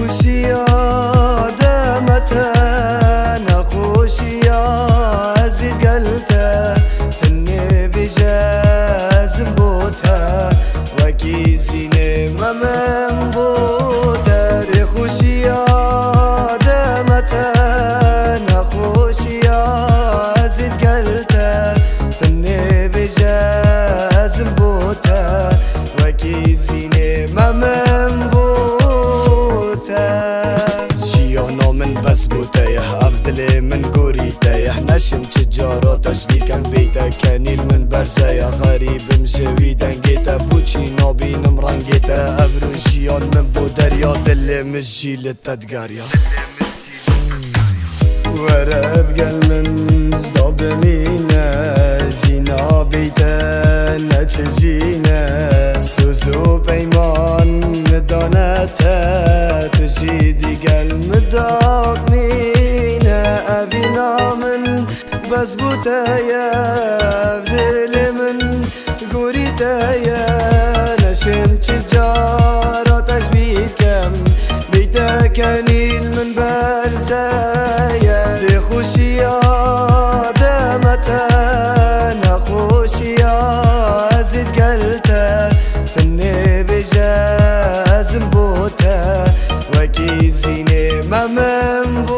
خوشیا دمتا نخوشیا ازید قلتا تنی بجازم بوتا وکی زینه ممن بوتا دی خوشیا دمتا نخوشیا ازید قلتا تنی بجازم بوتا وکی زینه ممن من بس بوتايه افضل من قوريتايه نشم تجارة تشبيه كان بيتا كانيل من برزايه غريب مجويدا جيتا بوتشي نوبي نمرانجيتا افروشيون من بوداريا دل مجيل التدقاريا ورد قل من ضب مينا زينا بيتا نتجينا سوزو بيمان مدانتا تجيدي قل مداقنينا أبينا من بزبوتايا أفضل من قوريتايا نشم تجارة تشبيه كم بيتا كانيل من برزايا دي خوشيا دمتا نخوشيا أزيد قلتا تني بجازم بوتا وكي زيني ممن بوتا